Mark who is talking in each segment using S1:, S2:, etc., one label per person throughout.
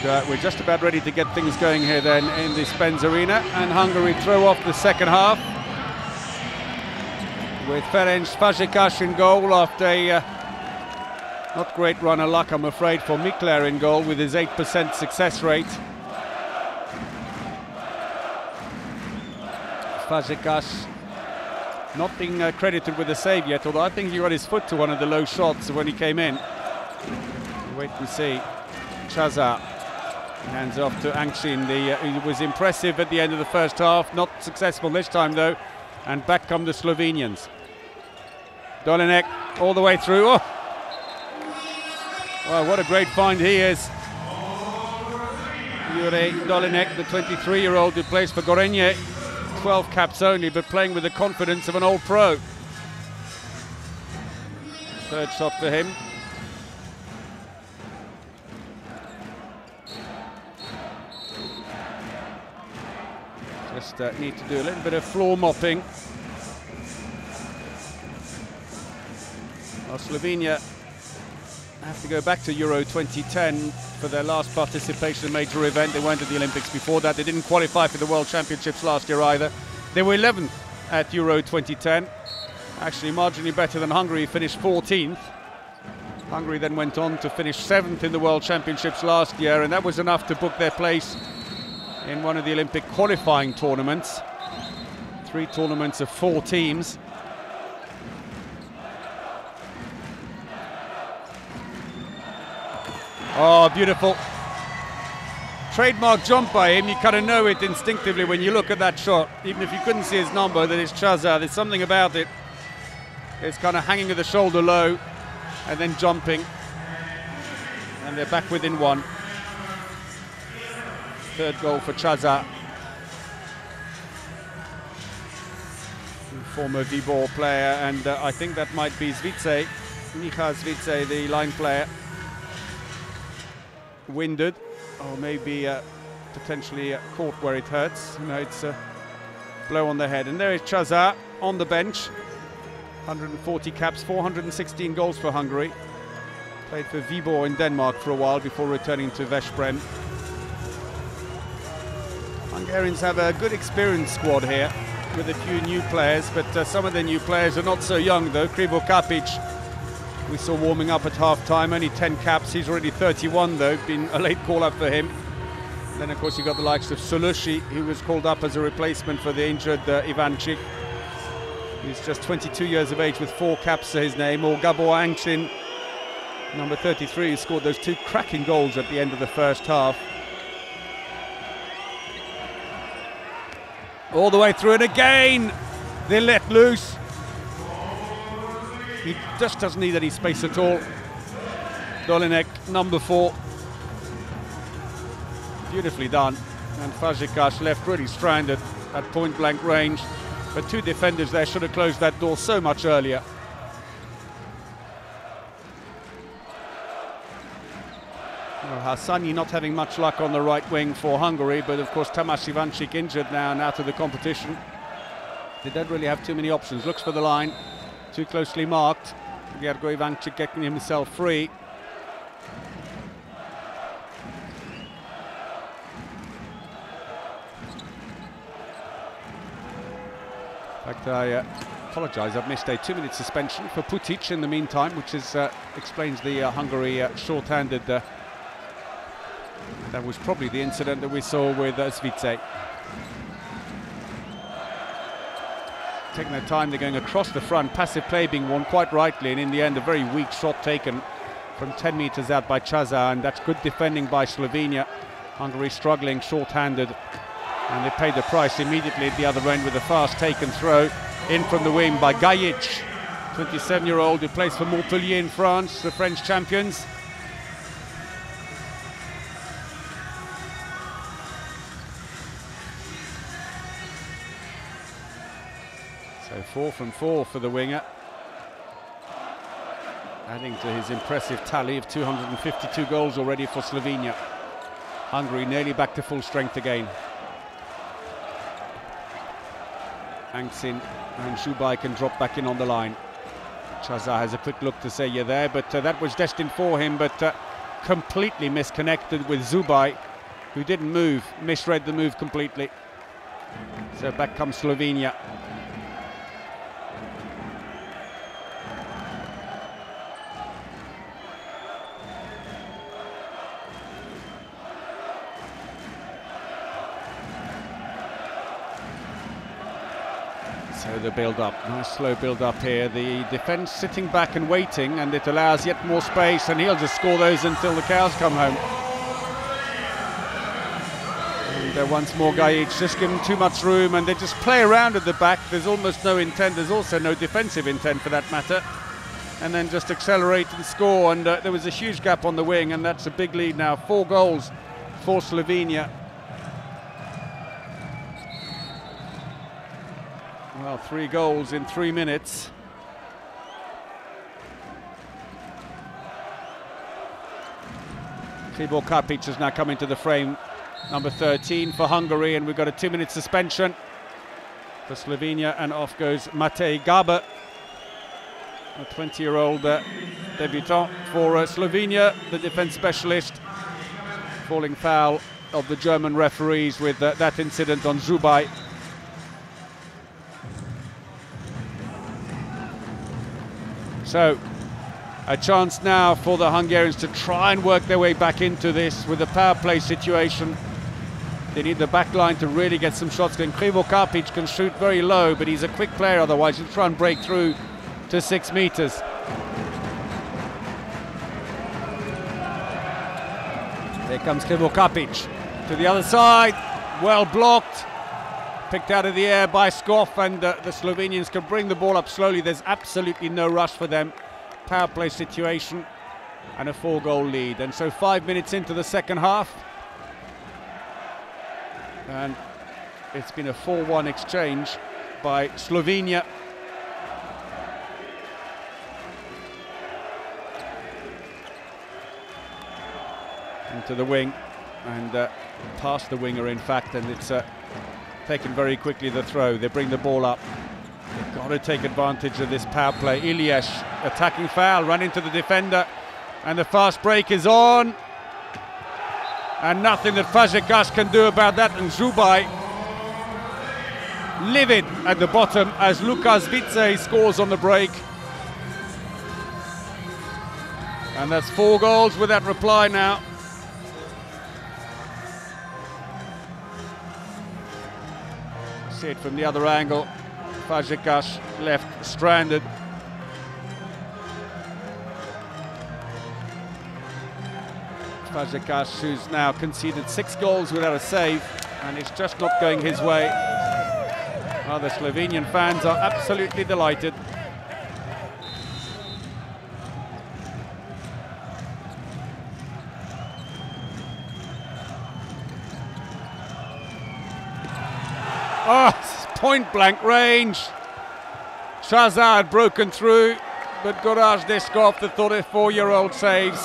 S1: And we're just about ready to get things going here then in the Spence Arena, and Hungary throw off the second half with Ferenc Fazekas in goal after a not great run of luck, I'm afraid, for Mikler in goal with his 8% success rate. Fazekas not being credited with a save yet, although I think he got his foot to one of the low shots when he came in. Wait and see. Chaza hands off to Angsin. He was impressive at the end of the first half, not successful this time though, and back come the Slovenians. Dolinek all the way through. Oh! Well, what a great find he is. Jure Dolinek, the 23-year-old who plays for Gorenje. 12 caps only, but playing with the confidence of an old pro. Third shot for him. Just need to do a little bit of floor mopping. Well, Slovenia have to go back to Euro 2010 for their last participation in a major event. They weren't at the Olympics before that. They didn't qualify for the World Championships last year either. They were 11th at Euro 2010. Actually marginally better than Hungary, finished 14th. Hungary then went on to finish 7th in the World Championships last year, and that was enough to book their place in one of the Olympic qualifying tournaments. 3 tournaments of 4 teams. Oh, beautiful. Trademark jump by him. You kind of know it instinctively when you look at that shot. Even if you couldn't see his number, that it's Chaza. There's something about it. It's kind of hanging at the shoulder low and then jumping. And they're back within 1. Third goal for Chaza. Former Vibor player, and I think that might be Zvice, Micha Zvice, the line player. Winded, or maybe potentially caught where it hurts. You know, it's a blow on the head. And there is Chaza on the bench. 140 caps, 416 goals for Hungary. Played for Viborg in Denmark for a while before returning to Veszprém. Hungarians have a good experienced squad here with a few new players, but some of the new players are not so young though. Krivo Kapic, we saw warming up at half-time, only 10 caps. He's already 31 though, been a late call-up for him. Then of course you got the likes of Solushi, who was called up as a replacement for the injured Ivanchik. He's just 22 years of age with 4 caps to his name. Or Gabor Angsin, number 33, who scored those 2 cracking goals at the end of the first half. All the way through, and again they let loose. He just doesn't need any space at all. Dolinek, number 4. Beautifully done. And Fazekas left really stranded at point-blank range. But 2 defenders there should have closed that door so much earlier. Well, Hassani not having much luck on the right wing for Hungary, but of course Tamas Ivanchik injured now and out of the competition. They don't really have too many options. Looks for the line. Too closely marked. Gergo Ivanchik getting himself free. In fact, I apologise, I've missed a 2-minute suspension for Putic in the meantime, which is, explains the Hungary short-handed. That was probably the incident that we saw with Zvice. Taking their time, they're going across the front, passive play being won quite rightly, and in the end a very weak shot taken from 10 metres out by Chaza, and that's good defending by Slovenia. Hungary struggling short-handed, and they paid the price immediately at the other end with a fast taken throw in from the wing by Gajic, 27-year-old who plays for Montpellier in France, the French champions. So 4 from 4 for the winger, adding to his impressive tally of 252 goals already for Slovenia. Hungary nearly back to full strength again. Angsin and Zhubai can drop back in on the line. Chaza has a quick look to say you're there, but that was destined for him, but completely misconnected with Zubai, who didn't move, misread the move completely. So back comes Slovenia. So the build-up, nice slow build-up here. The defence sitting back and waiting, and it allows yet more space, and he'll just score those until the cows come home. And once more Gajic just give them too much room, and they just play around at the back. There's almost no intent, there's also no defensive intent for that matter. And then just accelerate and score, and there was a huge gap on the wing, and that's a big lead now. 4 goals for Slovenia. Well, 3 goals in 3 minutes. Kribor Kapic has now come into the frame, number 13 for Hungary, and we've got a 2-minute suspension for Slovenia, and off goes Matej Gaber, a 20-year-old debutant for Slovenia, the defence specialist. Falling foul of the German referees with that incident on Zubai. So, a chance now for the Hungarians to try and work their way back into this with a power play situation. They need the back line to really get some shots going. Kribor Kapic can shoot very low, but he's a quick player, otherwise he'll try and break through to 6 meters. Here comes Kribor Kapic to the other side, well blocked. Picked out of the air by Skov, and the Slovenians can bring the ball up slowly. There's absolutely no rush for them. Power play situation and a 4-goal lead. And so 5 minutes into the second half, and it's been a 4-1 exchange by Slovenia. Into the wing, and past the winger in fact, and it's taken very quickly, the throw. They bring the ball up. They've got to take advantage of this power play. Ilyich, attacking foul, run into the defender, and the fast break is on. And nothing that Fazekas can do about that, and Zubai livid at the bottom as Lukas Vice scores on the break. And that's 4 goals with that reply now. See it from the other angle. Fazekas left stranded. Fazekas, who's now conceded 6 goals without a save, and it's just not going his way. Well, the Slovenian fans are absolutely delighted. Oh, point blank range. Chazar had broken through, but Gorazd Deskov, the 34-year-old, saves.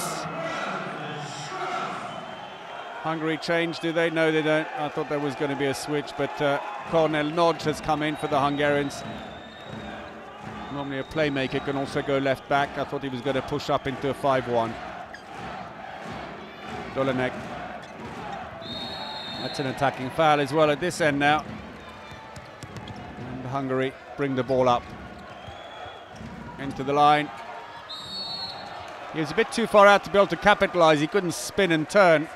S1: Hungary changed, do they? No, they don't. I thought there was going to be a switch, but Cornel Nodge has come in for the Hungarians. Normally a playmaker can also go left back. I thought he was going to push up into a 5-1. Dolanek. That's an attacking foul as well at this end now. And Hungary bring the ball up into the line. He was a bit too far out to be able to capitalise. He couldn't spin and turn.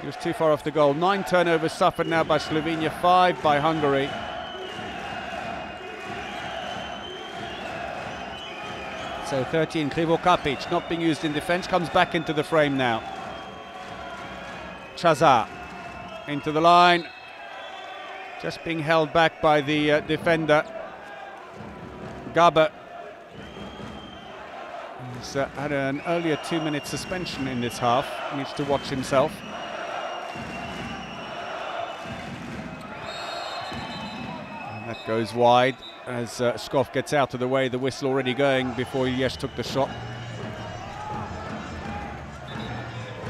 S1: He was too far off the goal. 9 turnovers suffered now by Slovenia, 5 by Hungary. So 13, Kribor Kapic, not being used in defence, comes back into the frame now. Chazar into the line, just being held back by the defender. Gaber. He's had an earlier 2-minute suspension in this half, needs to watch himself. And that goes wide as Skov gets out of the way, the whistle already going before Ilyich took the shot.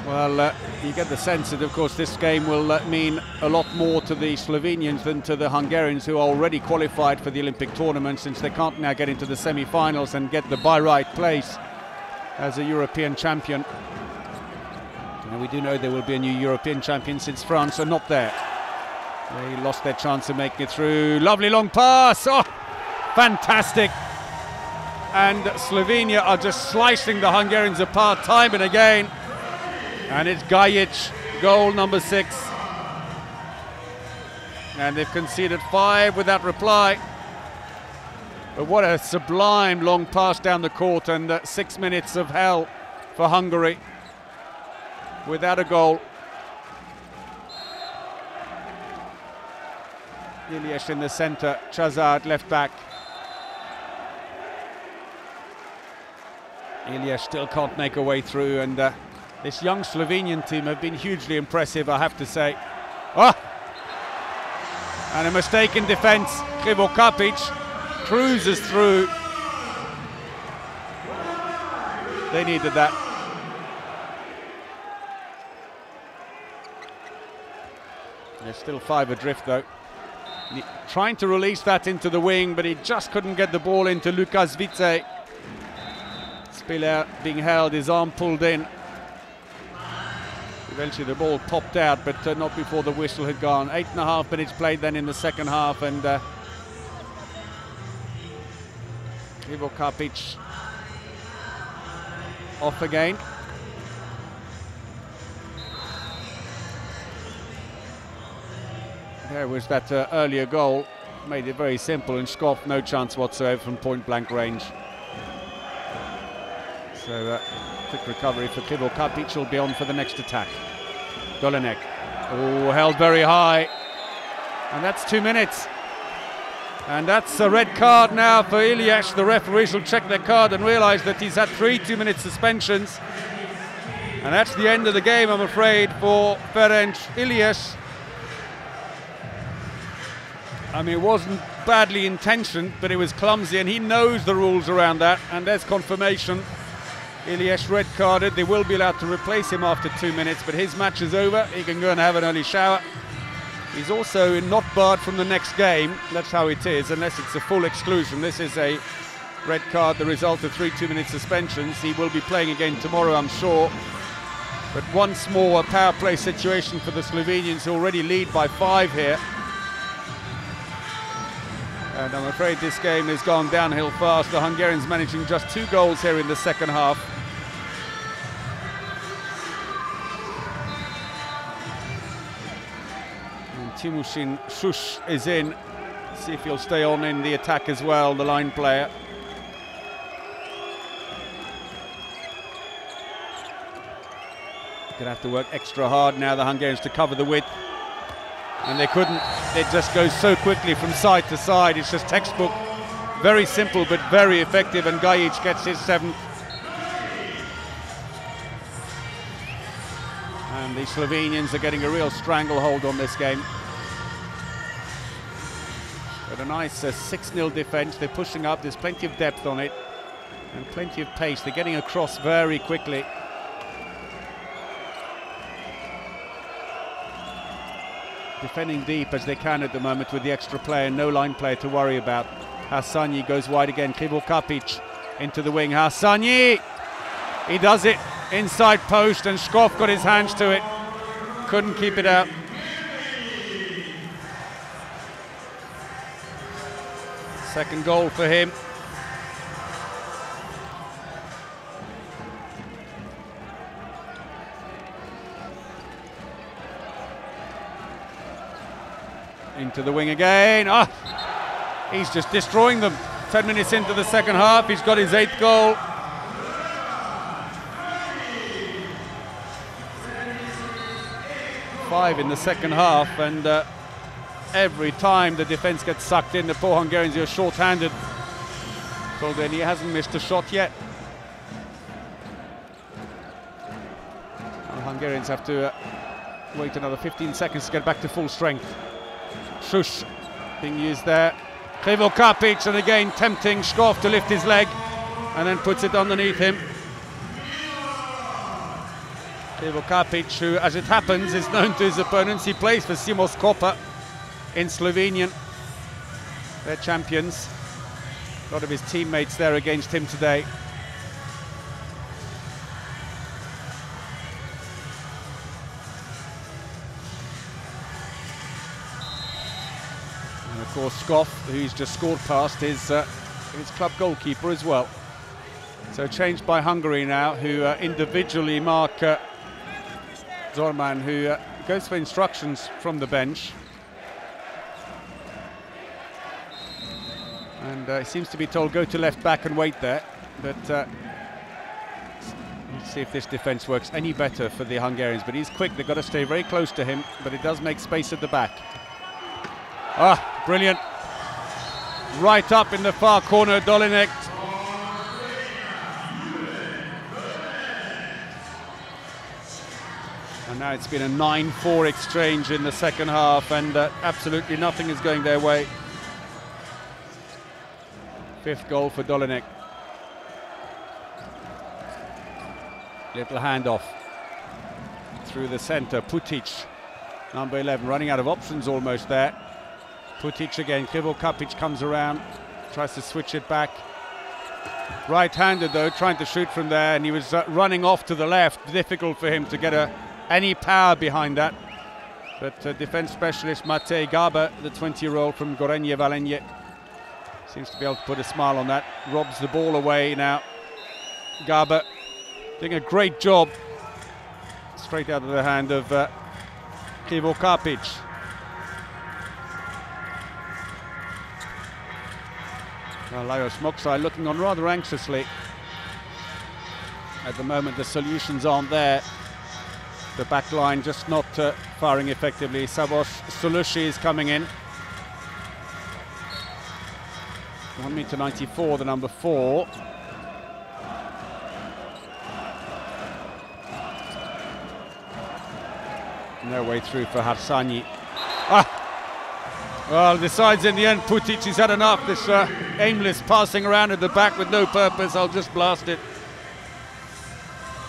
S1: Well, you get the sense that, of course, this game will mean a lot more to the Slovenians than to the Hungarians, who are already qualified for the Olympic tournament, since they can't now get into the semi-finals and get the by right place as a European champion. And we do know there will be a new European champion since France are not there. They lost their chance of making it through. Lovely long pass. Oh, fantastic. And Slovenia are just slicing the Hungarians apart time and again. And it's Gajic, goal number 6. And they've conceded 5 without reply. But what a sublime long pass down the court, and 6 minutes of hell for Hungary without a goal. Ilyes in the centre, Chazard left back. Ilyes still can't make a way through, and this young Slovenian team have been hugely impressive, I have to say. Oh! And a mistake in defence. Krivo Kapic cruises through. They needed that. There's still 5 adrift though. Trying to release that into the wing, but he just couldn't get the ball into Lukas Vice. Spiller being held, his arm pulled in. Eventually the ball popped out, but not before the whistle had gone. 8.5 minutes played then in the second half, and Krivo Kapic off again. There was that earlier goal, made it very simple, and Skov no chance whatsoever from point-blank range. So quick recovery for Krivo Kapic, will be on for the next attack. Dolenek, oh, held very high, and that's 2 minutes. And that's a red card now for Ilyes. The referees will check their card and realise that he's had 3 2-minute suspensions. And that's the end of the game, I'm afraid, for Ferenc Ilyes. I mean, it wasn't badly intentioned, but it was clumsy, and he knows the rules around that, and there's confirmation. Ilyes red carded. They will be allowed to replace him after 2 minutes, but his match is over. He can go and have an early shower. He's also not barred from the next game. That's how it is, unless it's a full exclusion. This is a red card, the result of 3 2-minute suspensions. He will be playing again tomorrow, I'm sure. But once more, a power play situation for the Slovenians, who already lead by 5 here. And I'm afraid this game has gone downhill fast. The Hungarians managing just 2 goals here in the second half. And Timucin Shush is in. See if he'll stay on in the attack as well, the line player. Gonna have to work extra hard now, the Hungarians, to cover the width. And they couldn't. It just goes so quickly from side to side. It's just textbook. Very simple, but very effective. And Gajic gets his 7th. And the Slovenians are getting a real stranglehold on this game. But a nice 6-0 defence. They're pushing up. There's plenty of depth on it. And plenty of pace. They're getting across very quickly. Defending deep as they can at the moment with the extra player, no line player to worry about. Hasanyi goes wide again. Krivo Kapic into the wing. Hasanyi! He does it inside post, and Skov got his hands to it. Couldn't keep it out. Second goal for him. Into the wing again. Oh, he's just destroying them. 10 minutes into the second half, he's got his 8th goal. Five in the second half, and every time the defence gets sucked in, the poor Hungarians are short-handed. So then he hasn't missed a shot yet. The Hungarians have to wait another 15 seconds to get back to full strength. Shush being used there. Krivo Kapic, and again tempting Skov to lift his leg, and then puts it underneath him. Krivo Kapic, who, as it happens, is known to his opponents. He plays for Simos Koper in Slovenian. They're champions. A lot of his teammates there against him today. And of course Skov, who's just scored past his club goalkeeper as well. So changed by Hungary now, who individually mark Zorman, who goes for instructions from the bench. And he seems to be told, go to left back and wait there. But let's see if this defence works any better for the Hungarians. But he's quick, they've got to stay very close to him, but it does make space at the back. Ah, brilliant. Right up in the far corner, Dolinek. And now it's been a 9-4 exchange in the second half, and absolutely nothing is going their way. Fifth goal for Dolinek. Little handoff through the centre. Putic, number 11, running out of options almost there. Putic again. Krivo Kapic comes around, tries to switch it back. Right-handed though, trying to shoot from there, and he was running off to the left. Difficult for him to get any power behind that. But defence specialist Matej Garba, the 20-year-old from Gorenje Velenje, seems to be able to put a smile on that. Robs the ball away now. Garba doing a great job. Straight out of the hand of Krivo Kapic. Well, Lajos Moksai looking on rather anxiously. At the moment the solutions aren't there. The back line just not firing effectively. Savos Solushi is coming in. 1m94, the number 4. No way through for Harsani. Well, decides in the end, Putic, he's had enough. This aimless passing around at the back with no purpose. I'll just blast it.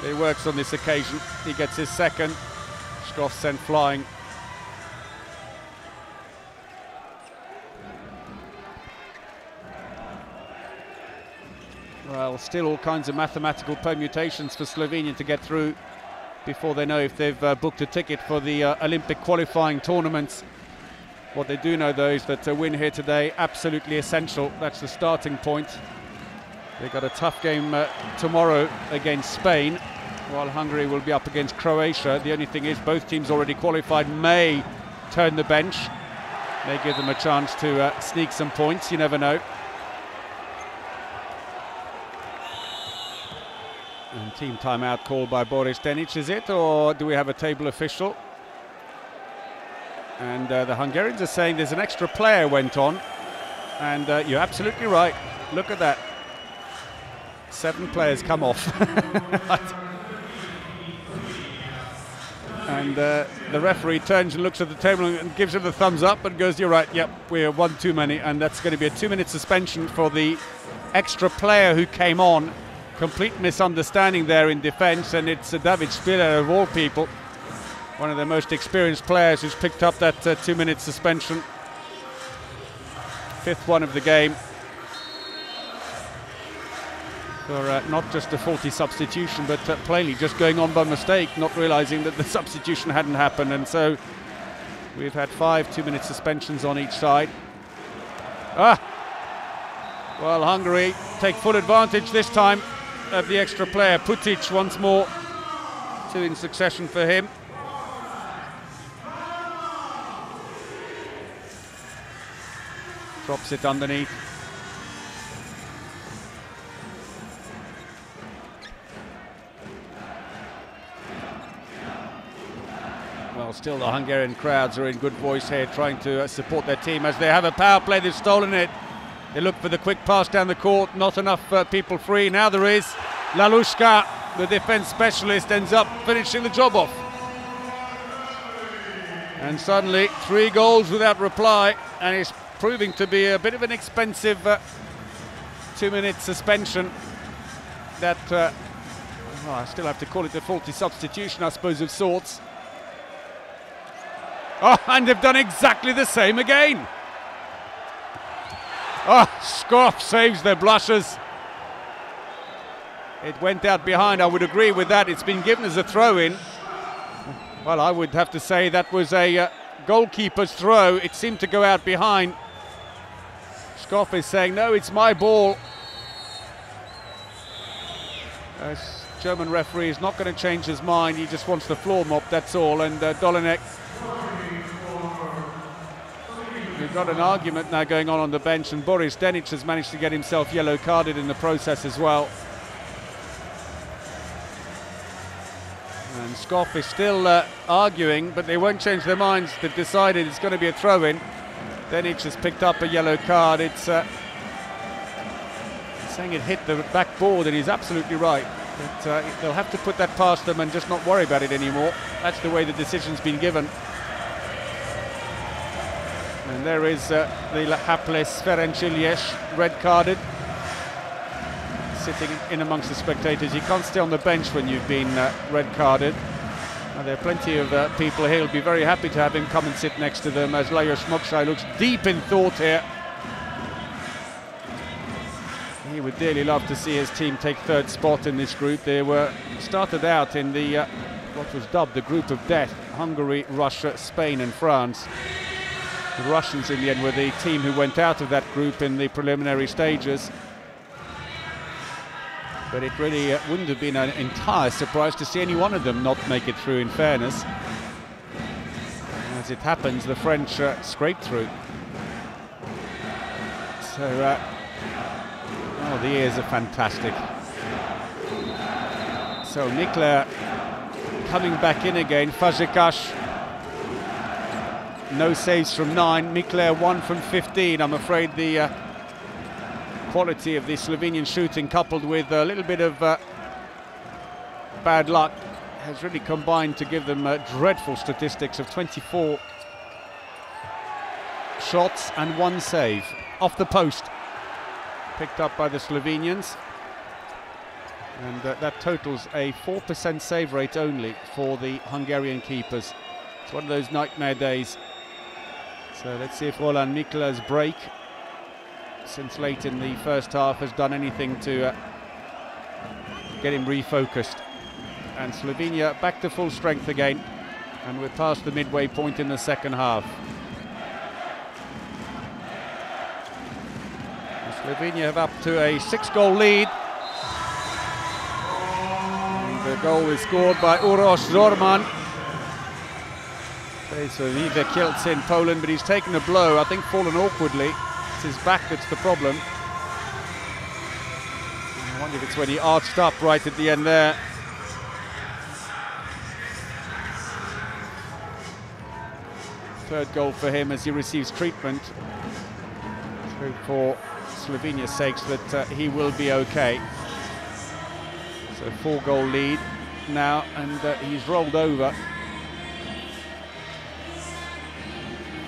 S1: It works on this occasion. He gets his second. Skov sent flying. Well, still all kinds of mathematical permutations for Slovenia to get through before they know if they've booked a ticket for the Olympic qualifying tournaments. What they do know, though, is that a win here today, absolutely essential. That's the starting point. They've got a tough game tomorrow against Spain, while Hungary will be up against Croatia. The only thing is both teams already qualified may turn the bench. May give them a chance to sneak some points, you never know. And team timeout called by Boris Denic, is it? Or do we have a table official? And the Hungarians are saying there's an extra player went on. And you're absolutely right. Look at that. 7 players come off. And the referee turns and looks at the table and gives him the thumbs up and goes, you're right, yep, we're one too many. And that's going to be a 2-minute suspension for the extra player who came on. Complete misunderstanding there in defence, and it's David Spiller of all people, one of the most experienced players, who's picked up that 2-minute suspension. 5th one of the game. For not just a faulty substitution, but plainly just going on by mistake, not realising that the substitution hadn't happened. And so we've had 5 2-minute suspensions on each side. Well, Hungary take full advantage this time of the extra player. Putic once more, 2 in succession for him. Drops it underneath. Well, still the Hungarian crowds are in good voice here, trying to support their team as they have a power play. They've stolen it. They look for the quick pass down the court. Not enough people free. Now there is. Lalushka, the defence specialist, ends up finishing the job off. And suddenly 3 goals without reply, and it's proving to be a bit of an expensive 2-minute suspension. That I still have to call it a faulty substitution, I suppose, of sorts. Oh, and they've done exactly the same again. Oh, Skov saves their blushes. It went out behind, I would agree with that. It's been given as a throw-in. Well, I would have to say that was a goalkeeper's throw. It seemed to go out behind. Skoff is saying, no, it's my ball. German referee is not going to change his mind. He just wants the floor mop, that's all. And Dolinek, we've got an argument now going on the bench, and Boris Denic has managed to get himself yellow carded in the process as well. And Skoff is still arguing, but they won't change their minds. They've decided it's going to be a throw-in. Denic has picked up a yellow card. It's saying it hit the backboard, and he's absolutely right. But they'll have to put that past them and just not worry about it anymore. That's the way the decision's been given. And there is the hapless Ferenc Ilyes, red carded, sitting in amongst the spectators. You can't stay on the bench when you've been red carded. Now, there are plenty of people here who'll be very happy to have him come and sit next to them, as Lajos Mokshai looks deep in thought here. He would dearly love to see his team take third spot in this group. They were started out in the what was dubbed the group of death: Hungary, Russia, Spain and France. The Russians in the end were the team who went out of that group in the preliminary stages. But it really wouldn't have been an entire surprise to see any one of them not make it through, in fairness. As it happens, the French scraped through. So oh, the ears are fantastic. So Mikler coming back in again. Fazekas, no saves from 9. Mikler 1 from 15. I'm afraid the quality of the Slovenian shooting, coupled with a little bit of bad luck, has really combined to give them dreadful statistics of 24 shots and 1 save off the post, picked up by the Slovenians, and that totals a 4% save rate only for the Hungarian keepers. It's one of those nightmare days. So let's see if Roland Mikler's break since late in the first half has done anything to get him refocused. And Slovenia back to full strength again, and we're past the midway point in the second half. Slovenia have up to a 6-goal lead. And the goal is scored by Uroš Zorman. Plays for Vive Kielce in Poland, but he's taken a blow, I think fallen awkwardly. It's his back that's the problem. I wonder if it's when he arched up right at the end there. Third goal for him as he receives treatment. So for Slovenia's sakes that he will be okay. So 4-goal lead now, and he's rolled over.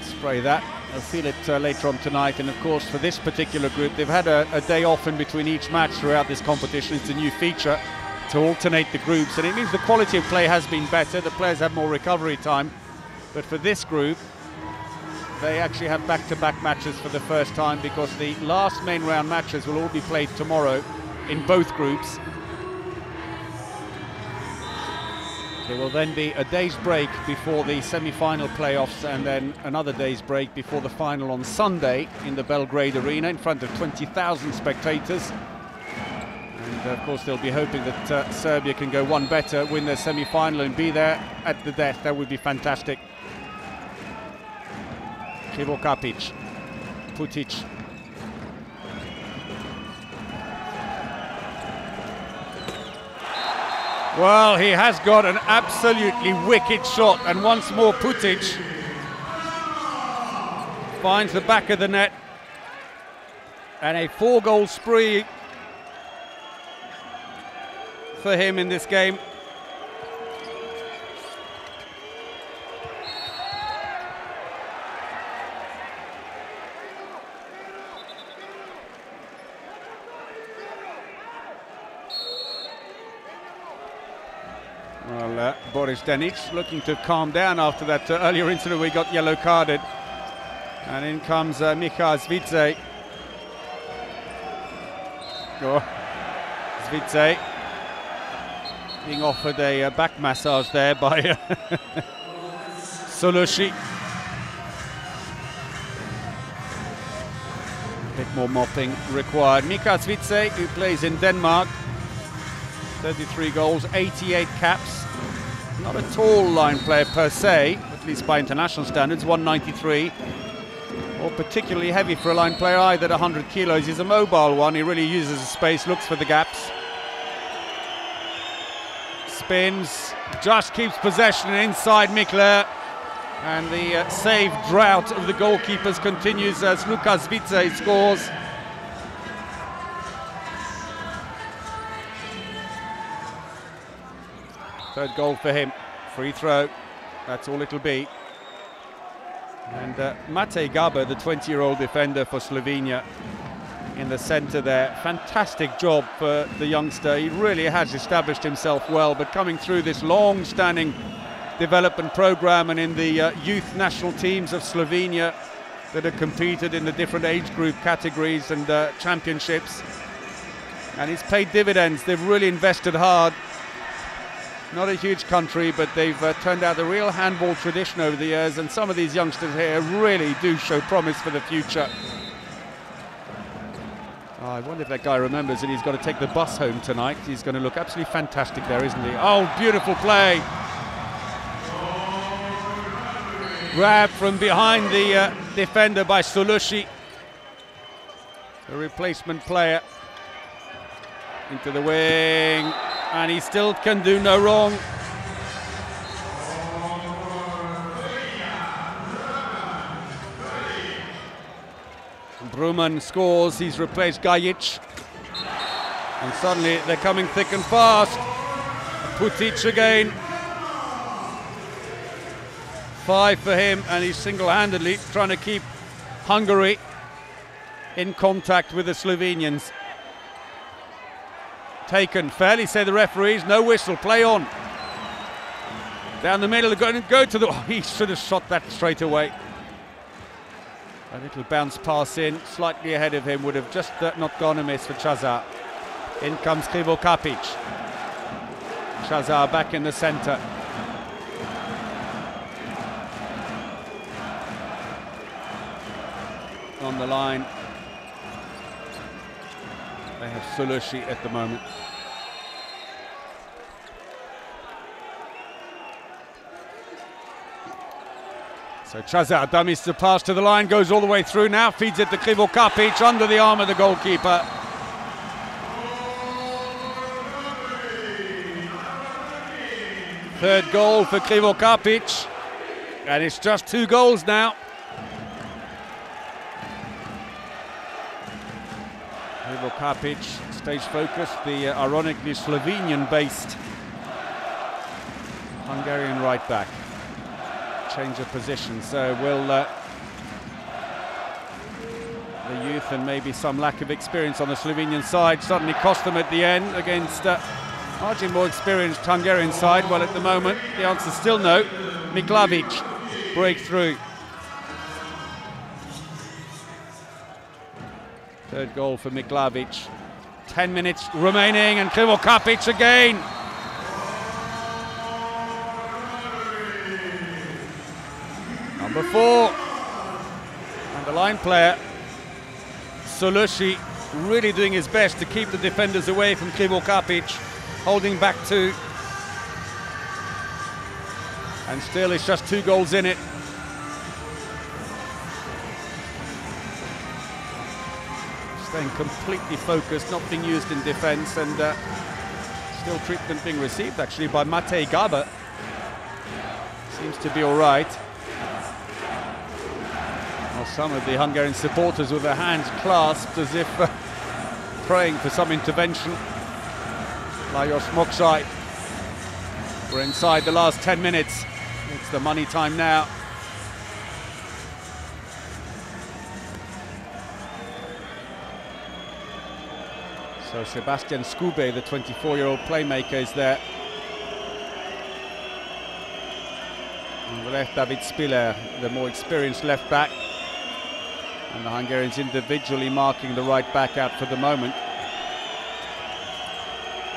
S1: Spray that. They'll feel it later on tonight. And of course, for this particular group, they've had a day off in between each match throughout this competition. It's a new feature to alternate the groups, and it means the quality of play has been better. The players have more recovery time. But for this group, they actually have back-to-back matches for the first time, because the last main round matches will all be played tomorrow in both groups. There will then be a day's break before the semi-final playoffs, and then another day's break before the final on Sunday in the Belgrade Arena in front of 20,000 spectators. And of course they'll be hoping that Serbia can go one better, win their semi-final and be there at the death. That would be fantastic. Krivo Kapic, Putic. Well, he has got an absolutely wicked shot, and once more Putic finds the back of the net, and a 4-goal spree for him in this game. Well, Boris Denic looking to calm down after that earlier incident where he got yellow carded. And in comes Michal Zvitze. Oh, Zvitze being offered a back massage there by Solushi. A bit more mopping required. Mika Svitse, who plays in Denmark, 33 goals, 88 caps. Not a tall line player per se, at least by international standards, 193. Or particularly heavy for a line player either at 100 kilos. He's a mobile one, he really uses the space, looks for the gaps. Spins, just keeps possession inside Mikler. And the save drought of the goalkeepers continues as Lukas Vice scores. Third goal for him, free throw, that's all it'll be. And Matej Gaber, the 20-year-old defender for Slovenia, in the centre there. Fantastic job for the youngster. He really has established himself well, but coming through this long-standing development program and in the youth national teams of Slovenia that have competed in the different age group categories and championships. And it's paid dividends. They've really invested hard. Not a huge country, but they've turned out a real handball tradition over the years, and some of these youngsters here really do show promise for the future. Oh, I wonder if that guy remembers that he's got to take the bus home tonight. He's going to look absolutely fantastic there, isn't he? Oh, beautiful play. Grab from behind the defender by Solushi. The replacement player into the wing. And he still can do no wrong. Bruman scores, he's replaced Gajic. And suddenly they're coming thick and fast. Putic again. 5 for him, and he's single-handedly trying to keep Hungary in contact with the Slovenians. Taken fairly, say the referees, no whistle, play on. Down the middle, go to the... Oh, he should have shot that straight away. A little bounce pass in, slightly ahead of him, would have just not gone amiss for Chazar. In comes Krivo Kapic. Chazar back in the centre. On the line. They have Sulushi at the moment. So Chazar dummies the pass to the line, goes all the way through now, feeds it to Krivo Kapic under the arm of the goalkeeper. Third goal for Krivo Kapic, and it's just 2 goals now. Krivo Kapic stays focused, the ironically Slovenian-based Hungarian right back. Change of position, so will the youth and maybe some lack of experience on the Slovenian side suddenly cost them at the end against margin more experienced Hungarian side? Well, at the moment the answer is still no. Miklavic breakthrough. Third goal for Miklavic. 10 minutes remaining, and Krivo Kapic again. Number 4, and the line player Solushi really doing his best to keep the defenders away from Krivo Kapic, holding back 2, and still it's just 2 goals in it. Staying completely focused, not being used in defence, and still treatment being received actually by Matej Gaber. Seems to be all right. Some of the Hungarian supporters with their hands clasped as if praying for some intervention. Lajos Moksai. We're inside the last 10 minutes. It's the money time now. So Sebastian Skube, the 24-year-old playmaker, is there. On the left, David Spiller, the more experienced left back. And the Hungarians individually marking the right back out for the moment.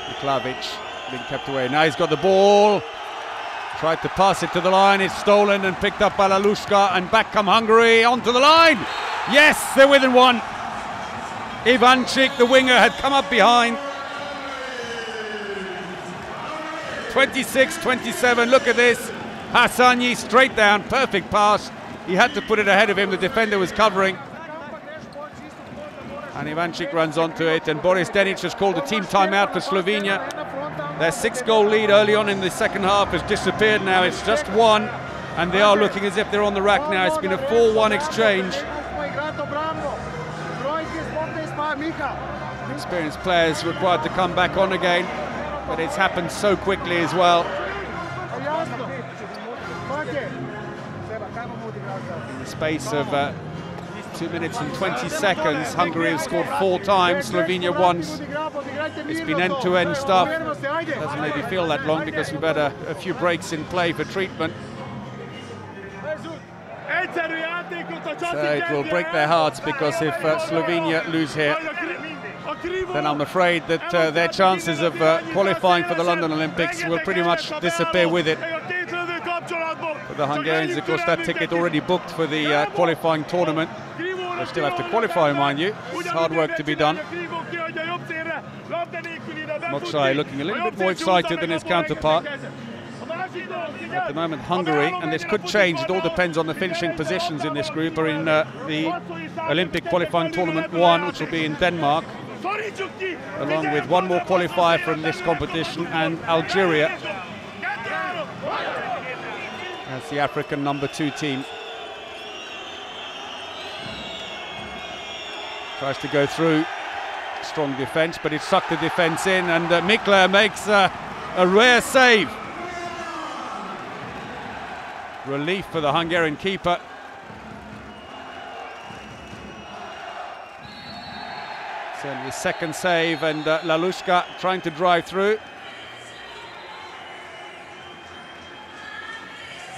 S1: Miklavic being kept away. Now he's got the ball. Tried to pass it to the line. It's stolen and picked up by Lalushka. And back come Hungary onto the line. Yes, they're within 1. Ivancic, the winger, had come up behind. 26-27, look at this. Hassani straight down, perfect pass. He had to put it ahead of him, the defender was covering. And Ivancic runs onto it, and Boris Denic has called a team timeout for Slovenia. Their 6-goal lead early on in the second half has disappeared now, it's just one, and they are looking as if they're on the rack now. It's been a 4-1 exchange. Experienced players required to come back on again, but it's happened so quickly as well. In the space of 2 minutes and 20 seconds, Hungary has scored 4 times, Slovenia once. It's been end-to-end stuff. Doesn't maybe feel that long because we've had a few breaks in play for treatment. So it will break their hearts, because if Slovenia lose here, then I'm afraid that their chances of qualifying for the London Olympics will pretty much disappear with it. For the Hungarians, of course, that ticket already booked for the qualifying tournament. They still have to qualify, mind you. It's hard work to be done. Moksai looking a little bit more excited than his counterpart. At the moment, Hungary, and this could change, it all depends on the finishing positions in this group, are in the Olympic qualifying tournament 1, which will be in Denmark, along with one more qualifier from this competition, and Algeria as the African number 2 team. Tries to go through, strong defence, but it sucked the defence in, and Mikla makes a rare save. Relief for the Hungarian keeper. Certainly his second save, and Lalushka trying to drive through.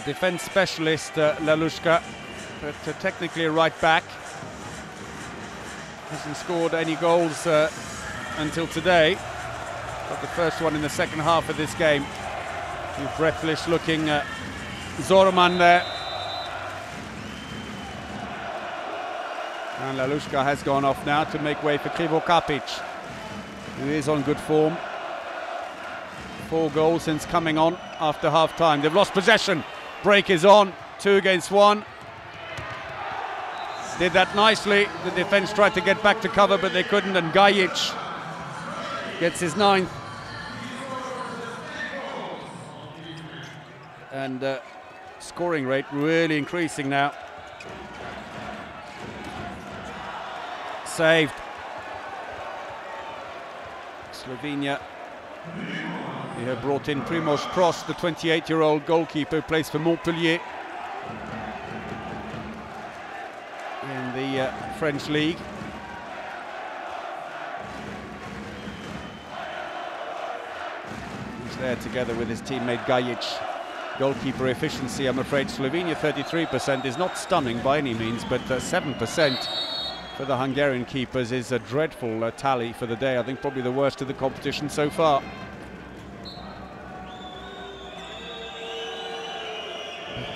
S1: Defence specialist Lalushka, but technically a right back. Hasn't scored any goals until today. Got the first one in the second half of this game. Breathless looking Zorman there. And Lalushka has gone off now to make way for Krivo Kapic, who is on good form. 4 goals since coming on after half-time. They've lost possession. Break is on. 2 against 1. Did that nicely. The defence tried to get back to cover, but they couldn't, and Gajic gets his 9th. And scoring rate really increasing now. Saved. Slovenia. They have brought in Primož Pros, the 28-year-old goalkeeper who plays for Montpellier in the French league. He's there together with his teammate Gajic. Goalkeeper efficiency, I'm afraid Slovenia 33% is not stunning by any means, but 7% for the Hungarian keepers is a dreadful tally for the day. I think probably the worst of the competition so far.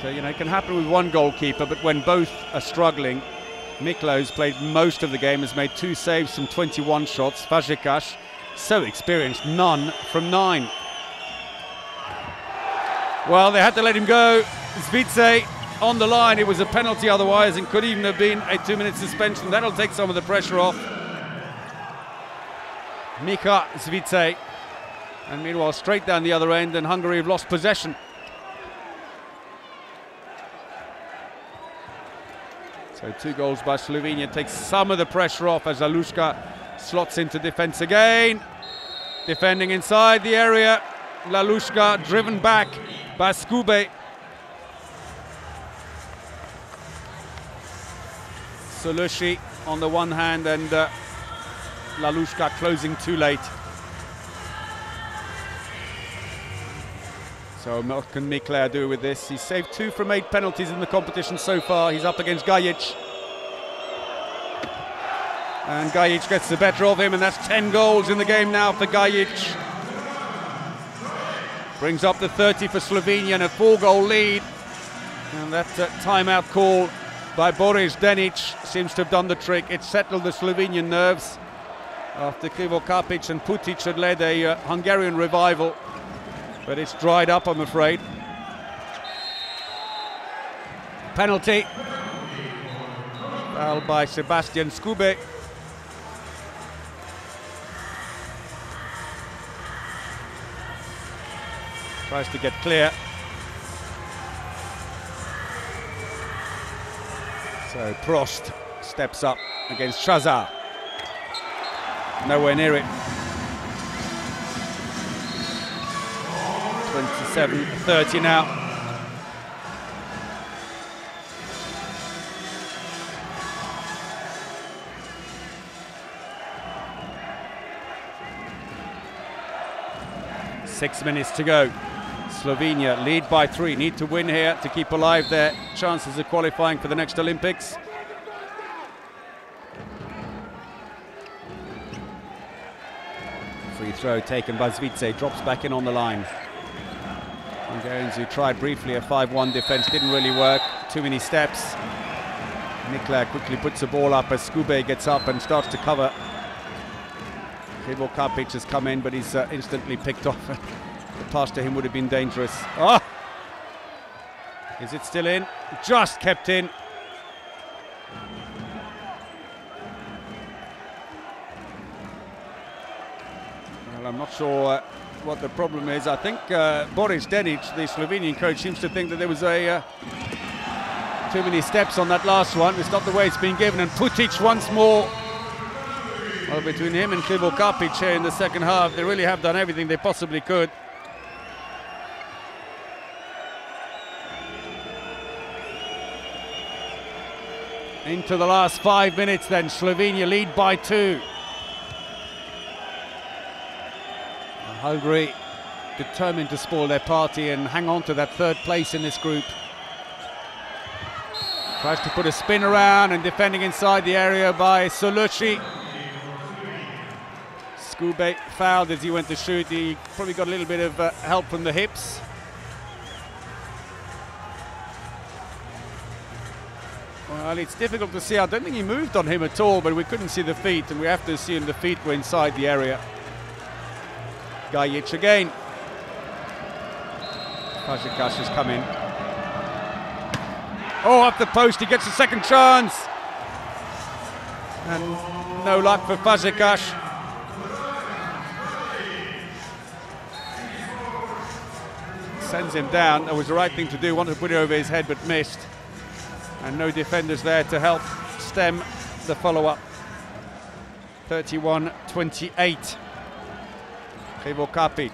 S1: But, you know, it can happen with one goalkeeper, but when both are struggling, Mikla, who's played most of the game, has made 2 saves from 21 shots. Fazekas, so experienced, none from 9. Well, they had to let him go. Zvice on the line. It was a penalty otherwise, and could even have been a 2-minute suspension. That'll take some of the pressure off Mika Zvice. And meanwhile, straight down the other end, and Hungary have lost possession. So 2 goals by Slovenia takes some of the pressure off as Lalushka slots into defence again. Defending inside the area. Lalushka driven back by Skube. Solushi on the one hand, and Lalushka closing too late. So what can Mikla do with this? He's saved 2 from 8 penalties in the competition so far. He's up against Gajic. And Gajic gets the better of him, and that's 10 goals in the game now for Gajic. Brings up the 30 for Slovenia and a 4-goal lead. And that timeout call by Boris Denic seems to have done the trick. It settled the Slovenian nerves after Krivo Kapic and Putic had led a Hungarian revival, but it's dried up, I'm afraid. Penalty. Foul by Sebastian Skube. Tries to get clear. So Prost steps up against Chazar. Nowhere near it. 27-30 now. Six minutes to go. Slovenia lead by 3. Need to win here to keep alive their chances of qualifying for the next Olympics. Free throw taken by Zvice, drops back in on the line. Hungarians who tried briefly a 5-1 defense, didn't really work. Too many steps. Nikla quickly puts the ball up as Skube gets up and starts to cover. Krivo Kapic has come in, but he's instantly picked off. The pass to him would have been dangerous. Oh! Is it still in? Just kept in. Well, I'm not sure what the problem is. I think Boris Denic, the Slovenian coach, seems to think that there was too many steps on that last one. It's not the way it's been given. And Putic once more. Well, between him and Krivo Kapic here in the second half, they really have done everything they possibly could. Into the last 5 minutes then, Slovenia lead by 2. Hungary determined to spoil their party and hang on to that third place in this group. Tries to put a spin around and defending inside the area by Soluci. Skube fouled as he went to shoot. He probably got a little bit of help from the hips. Well, it's difficult to see. I don't think he moved on him at all, but we couldn't see the feet, and we have to assume the feet were inside the area. Gajic again. Fazekas has come in. Oh, up the post, he gets a second chance. And no luck for Fazekas. Sends him down. That was the right thing to do. Wanted to put it over his head, but missed. And no defenders there to help stem the follow-up. 31-28. Krivo Kapic.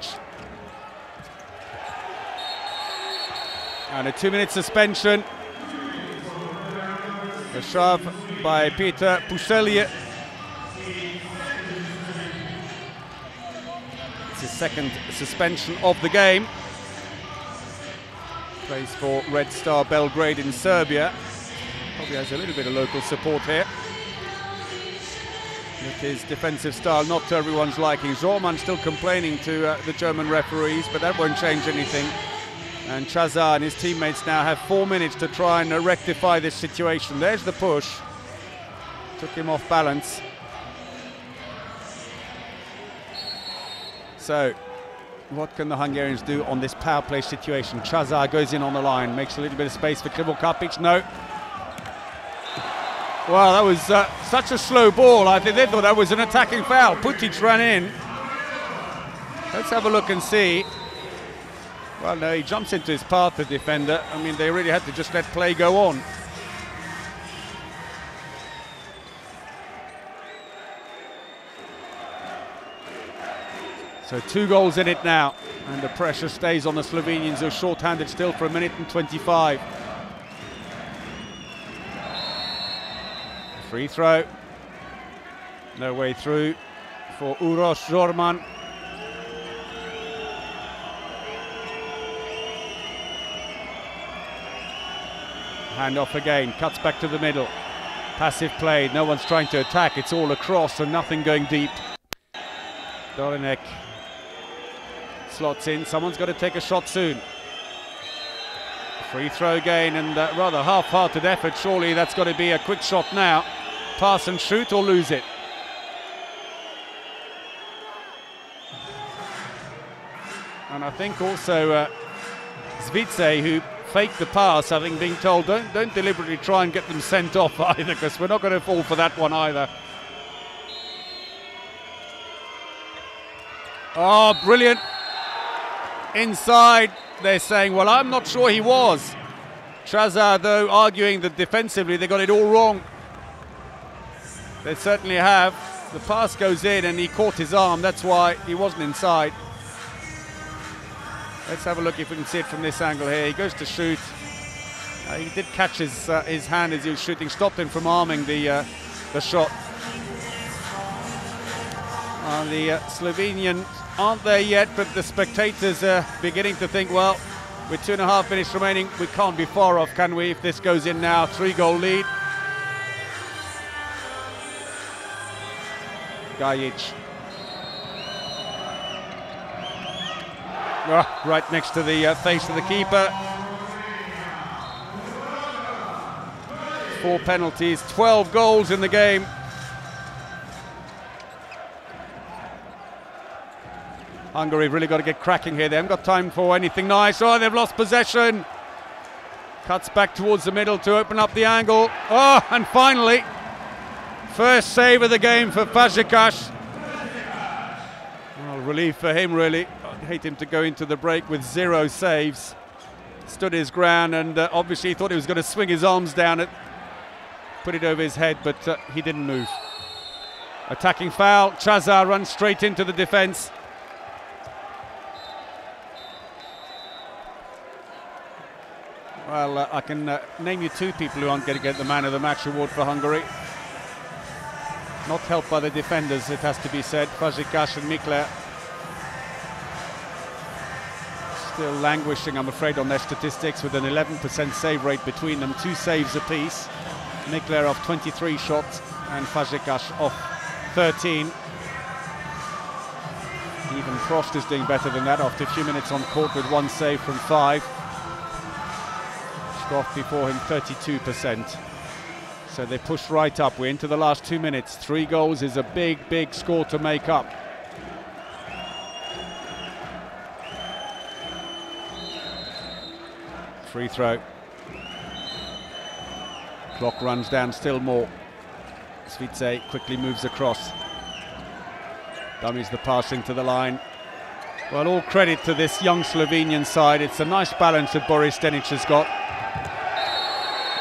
S1: And a 2-minute suspension. A shove by Peter Puselje. It's his second suspension of the game. Plays for Red Star Belgrade in Serbia. Probably has a little bit of local support here. With his defensive style, not to everyone's liking. Zorman still complaining to the German referees, but that won't change anything. And Chazar and his teammates now have 4 minutes to try and rectify this situation. There's the push. Took him off balance. So, what can the Hungarians do on this power play situation? Chazar goes in on the line, makes a little bit of space for Krivo Kapic. No. Well, that was such a slow ball. I think they thought that was an attacking foul. Putic ran in. Let's have a look and see. Well, no, he jumps into his path, the defender. I mean, they really had to just let play go on. So 2 goals in it now, and the pressure stays on the Slovenians, who are short-handed still for 1:25. Free throw. No way through for Uroš Zorman. Hand off again, cuts back to the middle. Passive play, no one's trying to attack, it's all across and nothing going deep. Dolinek slots in, someone's got to take a shot soon. Free throw again, and rather half-hearted effort. Surely that's got to be a quick shot now. Pass and shoot or lose it. And I think also Zvice, who faked the pass, having been told don't deliberately try and get them sent off either, because we're not going to fall for that one either. Oh, brilliant. Inside. They're saying, well, I'm not sure he was. Chazar, though, arguing that defensively they got it all wrong. They certainly have. The pass goes in and he caught his arm. That's why he wasn't inside. Let's have a look if we can see it from this angle here. He goes to shoot. He did catch his hand as he was shooting, stopped him from arming the shot. The Slovenian aren't there yet, but the spectators are beginning to think, well, with 2.5 minutes remaining, we can't be far off, can we, if this goes in now? 3-goal lead. Gajic. Oh, right next to the face of the keeper. 4 penalties, 12 goals in the game. Hungary have really got to get cracking here. They haven't got time for anything nice. Oh, they've lost possession. Cuts back towards the middle to open up the angle. Oh, and finally, first save of the game for Fazekas. Well, relief for him, really. I'd hate him to go into the break with 0 saves. Stood his ground, and obviously he thought he was going to swing his arms down, put it over his head, but he didn't move. Attacking foul. Chazar runs straight into the defence. Well, I can name you 2 people who aren't going to get the Man of the Match award for Hungary. Not helped by the defenders, it has to be said. Fazekas and Mikler still languishing, I'm afraid, on their statistics, with an 11% save rate between them. 2 saves apiece. Mikler off 23 shots and Fazekas off 13. Even Frost is doing better than that after a few minutes on court with 1 save from 5. Off before him 32%. So they push right up. We're into the last 2 minutes. 3 goals is a big score to make up. Free throw. Clock runs down still more. Zvice quickly moves across. Dummies the pass into the line. Well, all credit to this young Slovenian side. It's a nice balance that Boris Stenic has got.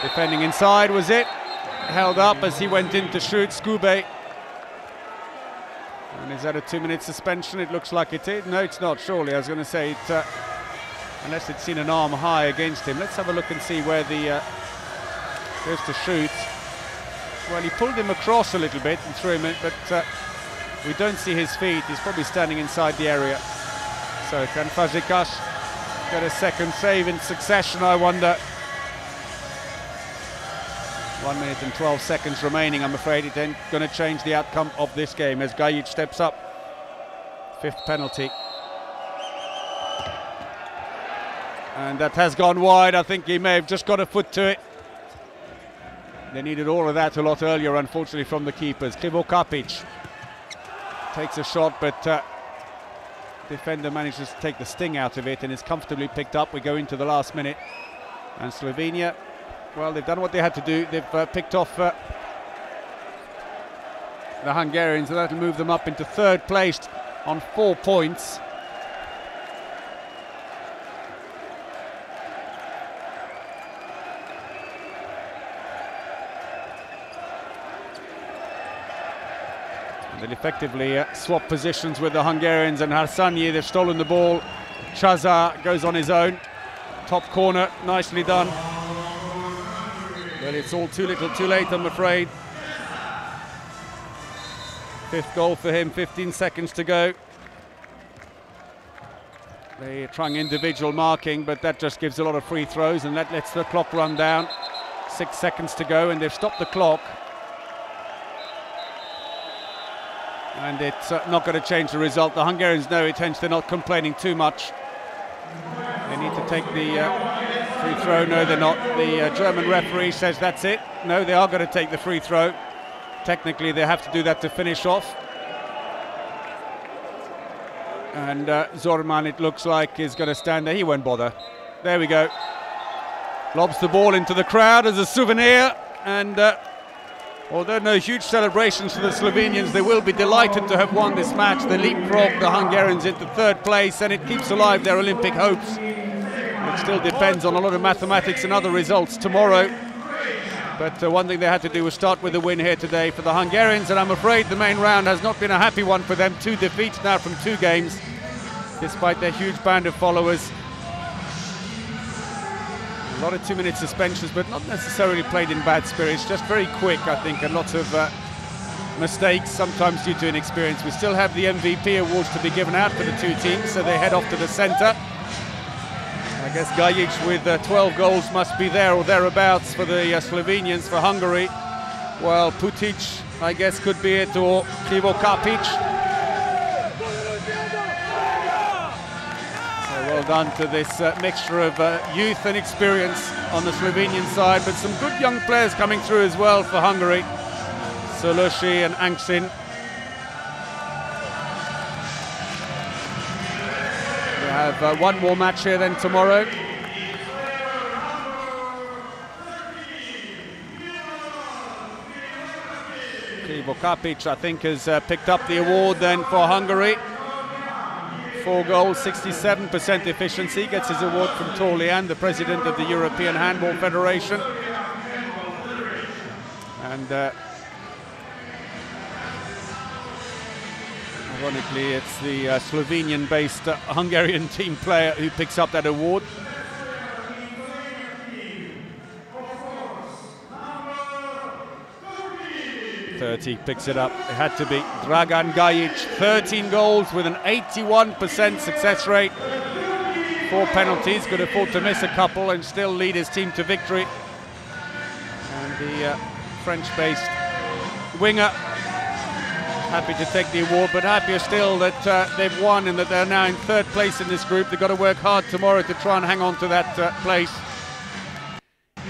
S1: Defending inside was it. Held up as he went in to shoot. Skube. And is that a 2-minute suspension? It looks like it is. No, it's not, surely. I was going to say, it, unless it's seen an arm high against him. Let's have a look and see where the goes to shoot. Well, he pulled him across a little bit and threw him in, but we don't see his feet. He's probably standing inside the area. So can Fazekas get a second save in succession, I wonder? 1 minute and 12 seconds remaining. I'm afraid it ain't going to change the outcome of this game as Gajic steps up. 5th penalty. And that has gone wide. I think he may have just got a foot to it. They needed all of that a lot earlier, unfortunately, from the keepers. Krivo Kapic takes a shot, but defender manages to take the sting out of it and is comfortably picked up. We go into the last minute. And Slovenia, well, they've done what they had to do. They've picked off the Hungarians, and that'll move them up into 3rd place on 4 points. And they'll effectively swap positions with the Hungarians, and Harsanyi, they've stolen the ball. Chazar goes on his own. Top corner, nicely done. But it's all too little too late, I'm afraid. 5th goal for him, 15 seconds to go. They're trying individual marking, but that just gives a lot of free throws, and that lets the clock run down. 6 seconds to go, and they've stopped the clock. And it's not going to change the result. The Hungarians know it, hence they're not complaining too much. They need to take the Free throw, no they're not. The German referee says that's it. No, they are going to take the free throw. Technically they have to do that to finish off. And Zorman, it looks like, is going to stand there. He won't bother. There we go. Lobs the ball into the crowd as a souvenir. And although no huge celebrations for the Slovenians, they will be delighted to have won this match. They leapfrog the Hungarians into third place, and it keeps alive their Olympic hopes. It still depends on a lot of mathematics and other results tomorrow. But one thing they had to do was start with a win here today for the Hungarians, and I'm afraid the main round has not been a happy one for them. 2 defeats now from 2 games, despite their huge band of followers. A lot of 2-minute suspensions, but not necessarily played in bad spirits, just very quick, I think, and lots of mistakes, sometimes due to inexperience. We still have the MVP awards to be given out for the 2 teams, so they head off to the centre. I guess Gajic with 12 goals must be there or thereabouts for the Slovenians. For Hungary, well, Putic, I guess, could be it, or Krivo Kapic. So well done to this mixture of youth and experience on the Slovenian side, but some good young players coming through as well for Hungary. Solushi and Angsin. Have one more match here then tomorrow. Krivo Kapic, I think, has picked up the award then for Hungary. 4 goals, 67% efficiency. Gets his award from Torlian, the president of the European Handball Federation. And ironically, it's the Slovenian-based Hungarian team player who picks up that award. 30 picks it up. It had to be Dragan Gajic. 13 goals with an 81% success rate. 4 penalties, could afford to miss a couple and still lead his team to victory. And the French-based winger, happy to take the award, but happier still that they've won and that they're now in 3rd place in this group. They've got to work hard tomorrow to try and hang on to that place.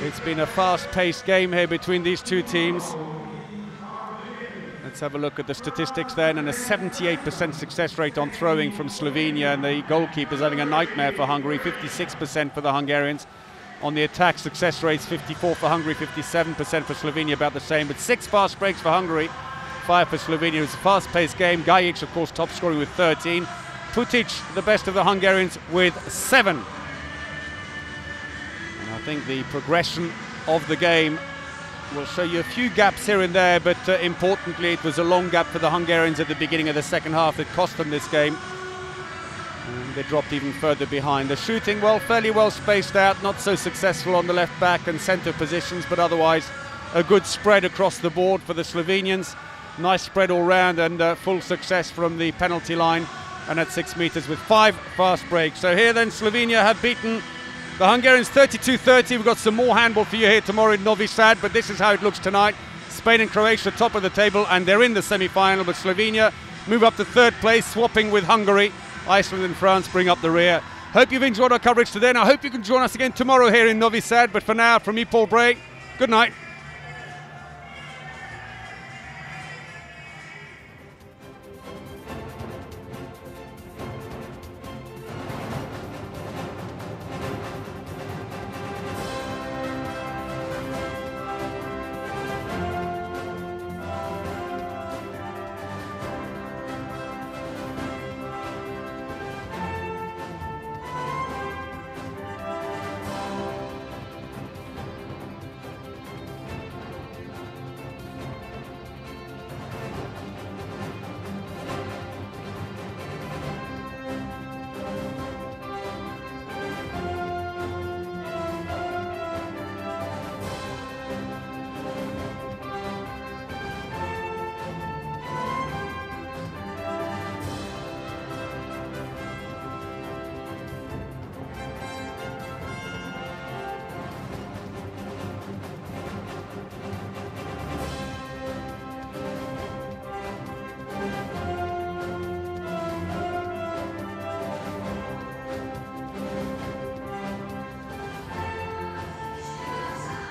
S1: It's been a fast-paced game here between these 2 teams. Let's have a look at the statistics then, and a 78% success rate on throwing from Slovenia, and the goalkeeper's having a nightmare for Hungary. 56% for the Hungarians. On the attack, success rates 54 for Hungary, 57% for Slovenia, about the same, but 6 fast breaks for Hungary, 5 for Slovenia. It was a fast-paced game. Gajic, of course, top scoring with 13. Putic, the best of the Hungarians, with 7. And I think the progression of the game will show you a few gaps here and there, but importantly, it was a long gap for the Hungarians at the beginning of the second half that cost them this game. And they dropped even further behind. The shooting, well, fairly well spaced out, not so successful on the left back and centre positions, but otherwise a good spread across the board for the Slovenians. Nice spread all round, and full success from the penalty line and at 6 metres with 5 fast breaks. So here then, Slovenia have beaten the Hungarians 32-30. We've got some more handball for you here tomorrow in Novi Sad, but this is how it looks tonight. Spain and Croatia top of the table, and they're in the semi-final, but Slovenia move up to 3rd place, swapping with Hungary. Iceland and France bring up the rear. Hope you've enjoyed our coverage today, and I hope you can join us again tomorrow here in Novi Sad. But for now, from me, Paul Bray, good night.